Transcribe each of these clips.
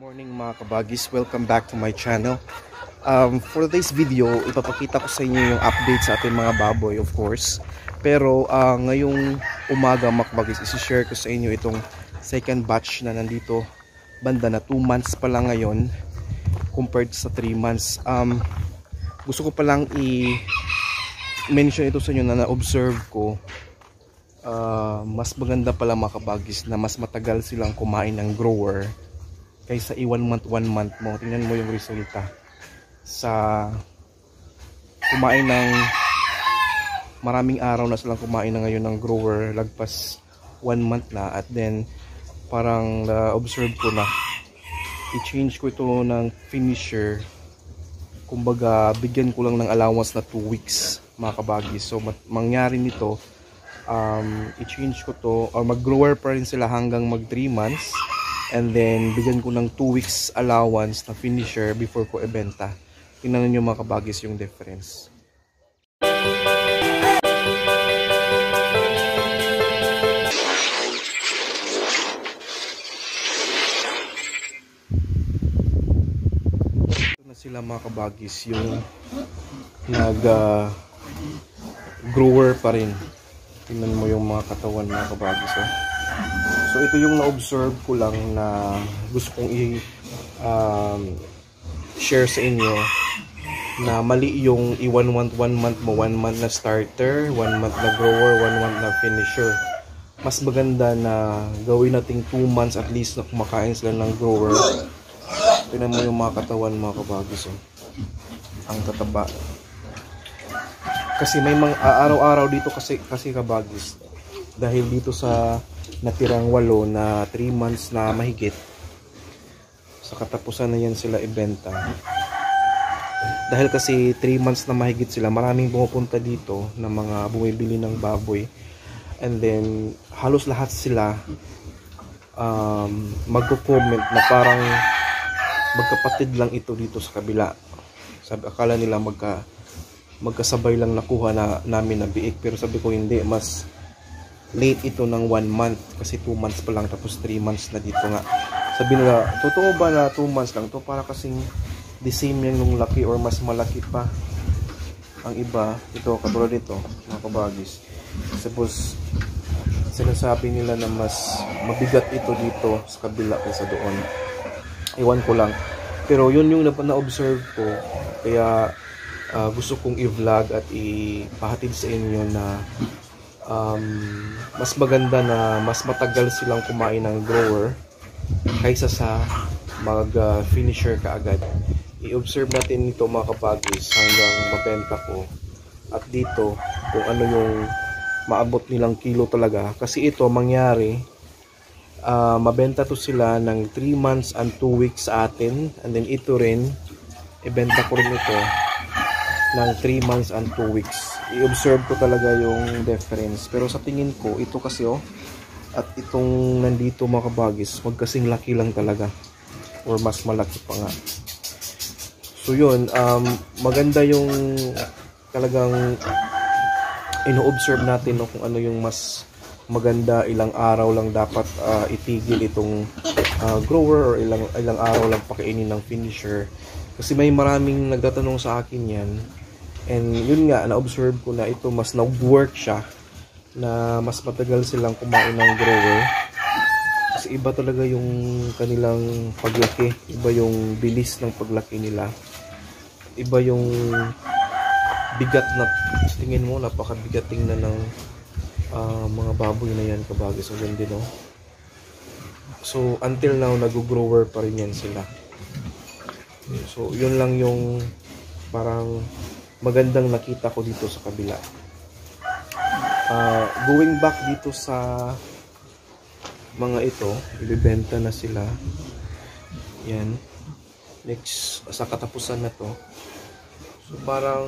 Morning mga kabagis, welcome back to my channel. For today's video, ipapakita ko sa inyo yung update sa ating mga baboy, of course. Pero ngayong umaga mga kabagis, isi-share ko sa inyo itong second batch na nandito banda na 2 months pa lang ngayon compared sa 3 months. Gusto ko pa lang i-mention ito sa inyo na na-observe ko. Mas maganda pala mga kabagis na mas matagal silang kumain ng grower kaysa 1 month mo. Tingnan mo yung resulta sa kumain ng maraming araw na silang kumain na ngayon ng grower, lagpas 1 month na, at then parang observe ko na i-change ko ito ng finisher. Kumbaga bigyan ko lang ng allowance na 2 weeks mga kabagis. So mangyari nito, i-change ko to, or mag-grower pa rin sila hanggang mag 3 months, and then bigyan ko ng 2 weeks allowance na finisher before ko ibenta. Tingnan niyo mga kabagis yung difference. Ito na sila mga kabagis, yung nag grower pa rin. Tingnan mo yung mga katawan mga kabagis. So ito yung na-observe ko lang na gusto kong share sa inyo, na mali yung 1 month mo, 1 month na starter, 1 month na grower, 1 month na finisher. Mas maganda na gawin nating 2 months at least na kumakain sila ng grower. Tingnan mo yung mga katawan mga kabagis. Ang tataba. Kasi may mga araw-araw dito kasi kabagis, dahil dito sa natirang 8 na 3 months na mahigit, sa katapusan na yan sila ibenta. Dahil kasi 3 months na mahigit sila, maraming pumupunta dito na mga bumibili ng baboy, and then halos lahat sila magko-comment na parang magkapatid lang ito dito sa kabila. Sabi, akala nila magkasabay lang nakuha namin na biik, pero sabi ko hindi, mas late ito ng 1 month, kasi 2 months pa lang, tapos 3 months na dito nga. Sabi nila, totoo ba na 2 months lang to? Para kasing the same yan nung laki or mas malaki pa ang iba. Ito, katulad nito mga kabagis, suppose sinasabi nila na mas mabigat ito dito sa kabila kaysa doon. Iwan ko lang, pero yun yung na-observe ko, kaya gusto kong i-vlog at ipahatid sa inyo na mas maganda na mas matagal silang kumain ng grower kaysa sa mag finisher kaagad. I-observe natin ito mga kabagis hanggang mabenta ko, at dito kung ano yung maabot nilang kilo talaga. Kasi ito mangyari, mabenta to sila ng 3 months and 2 weeks sa atin, and then ito rin ibenta ko rin ito ng 3 months and 2 weeks. I-observe ko talaga yung difference. Pero sa tingin ko, ito kasi at itong nandito mga kabagis, magkasing laki lang talaga, or mas malaki pa nga. So yun, maganda yung talagang ino-observe natin kung ano yung mas maganda. Ilang araw lang dapat itigil itong grower, or ilang araw lang pakainin ng finisher. Kasi may maraming nagtatanong sa akin yan. And yun nga, na-observe ko na ito mas nag-work siya, na mas matagal silang kumain ng grower. Kasi iba talaga yung kanilang paglaki, iba yung bilis ng paglaki nila, iba yung bigat na, tingin mo, napakabigat tingnan ng mga baboy na yan kabagis. So yun din So until now, nag-grower pa rin yan sila. So yun lang yung parang magandang nakita ko dito sa kabila. Going back dito sa mga ito, ibibenta na sila. Yan. Next, sa katapusan na to. So parang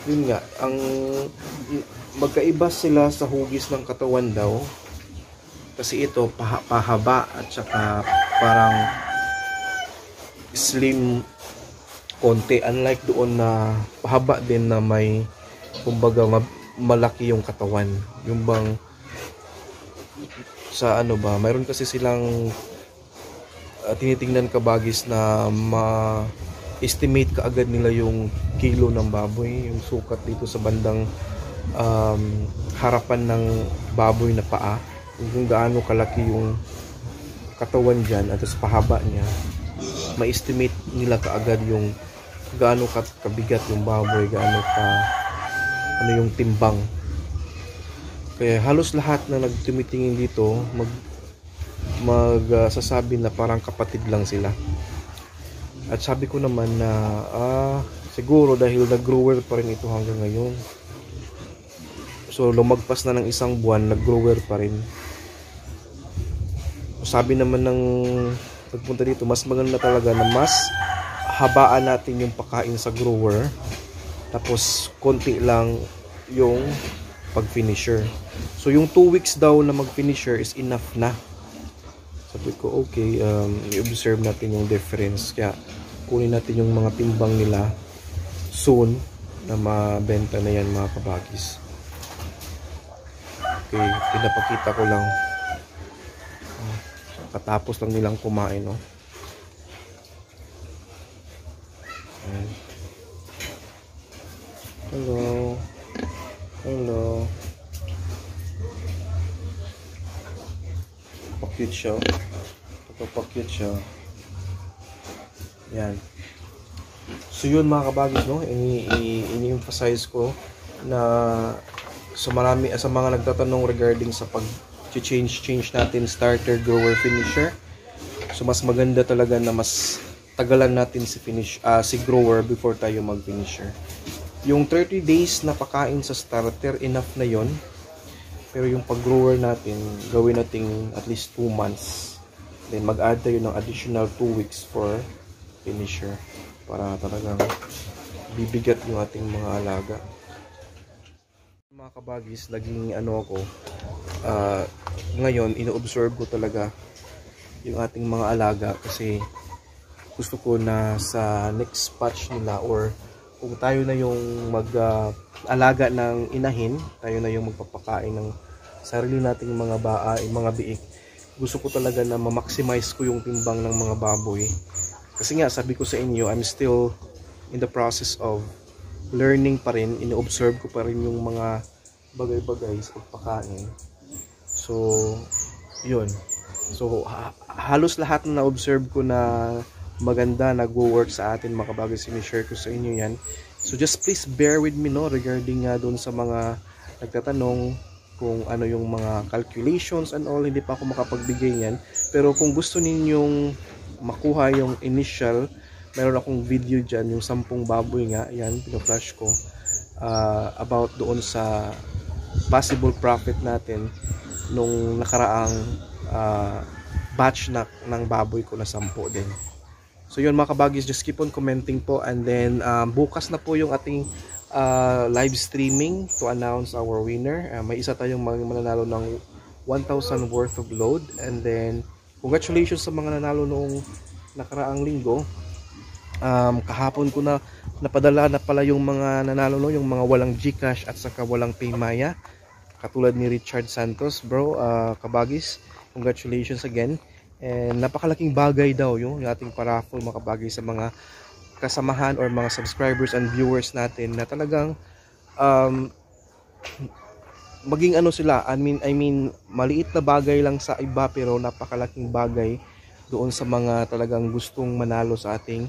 yun nga, ang magkaiba sila sa hugis ng katawan daw. Kasi ito pahaba at saka parang slim konti, unlike doon na pahaba din na may kumbaga malaki yung katawan. Yung bang sa ano ba, mayroon kasi silang tinitingnan kabagis na ma-estimate kaagad nila yung kilo ng baboy, yung sukat dito sa bandang harapan ng baboy na paa, kung gaano kalaki yung katawan dyan at sa pahaba niya, ma-estimate nila kaagad yung gaano kabigat yung baboy, gaano ka ano yung timbang. Kaya halos lahat na nagtumitingin dito sasabi na parang kapatid lang sila. At sabi ko naman na siguro dahil nag-grower pa rin ito hanggang ngayon, so lumagpas na ng 1 buwan, nag-grower pa rin. Sabi naman ng pagpunta dito, mas maganda talaga na mas habaan natin yung pakain sa grower, tapos konti lang yung pag-finisher. So yung 2 weeks daw na mag-finisher is enough na. Sabi ko okay, i-observe natin yung difference, kaya kunin natin yung mga timbang nila soon na mabenta na yan mga kabagis. Okay, pinapakita ko lang. Katapos lang nilang kumain, no? Ayan. Hello. Hello. Pa-cute siya. Pa-cute siya. Yan. So yun mga kabagis, no? Ini-emphasize ko na sa mga nagtatanong regarding sa pag-change natin starter, grower, finisher. So mas maganda talaga na mas tagalan natin si grower before tayo mag-finisher. Yung 30 days na pakain sa starter, enough na yon. Pero yung pag-grower natin, gawin natin at least 2 months. Then mag-add tayo ng additional 2 weeks for finisher para talagang bibigat yung ating mga alaga. Mga kabagis, naging ngayon ino-observe ko talaga yung ating mga alaga kasi gusto ko na sa next batch nila, or kung tayo na yung mag-alaga ng inahin, tayo na yung magpapakain ng sarili nating mga biik, gusto ko talaga na ma-maximize ko yung timbang ng mga baboy. Kasi nga sabi ko sa inyo, I'm still in the process of learning pa rin, ino-observe ko pa rin yung mga bagay-bagay sa pagpakain. So yun, so halos lahat na na-observe ko na maganda, nag-work sa atin mga kabagay, sinishare ko sa inyo yan. So just please bear with me, no, regarding doon sa mga nagtatanong kung ano yung mga calculations and all. Hindi pa ako makapagbigay niyan, pero kung gusto ninyong makuha yung initial, meron akong video dyan, yung 10 baboy nga, yan, pino-flash ko, about doon sa possible profit natin nung nakaraang batch ng baboy ko na 10 din. So yun mga kabagis, just keep on commenting po, and then bukas na po yung ating live streaming to announce our winner. May isa tayong mananalo ng 1,000 worth of load, and then congratulations sa mga nanalo noong nakaraang linggo. Kahapon ko na napadala na pala yung mga nanalo, no, yung mga walang GCash at saka walang Paymaya, katulad ni Richard Santos. Bro, kabagis, congratulations again. And napakalaking bagay daw yung ating paraffle mga kabagay sa mga kasamahan or mga subscribers and viewers natin na talagang maging sila, I mean maliit na bagay lang sa iba pero napakalaking bagay doon sa mga talagang gustong manalo sa ating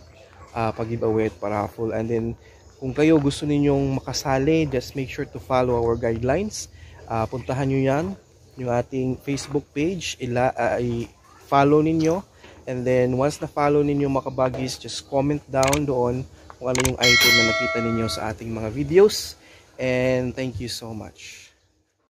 pag-giveaway at paraffle. And then kung kayo gusto ninyong makasali, just make sure to follow our guidelines. Puntahan nyo yan, yung ating Facebook page, i-follow ninyo, and then once na follow ninyo mga kabagis, just comment down doon kung ano yung item na nakita ninyo sa ating mga videos. And thank you so much.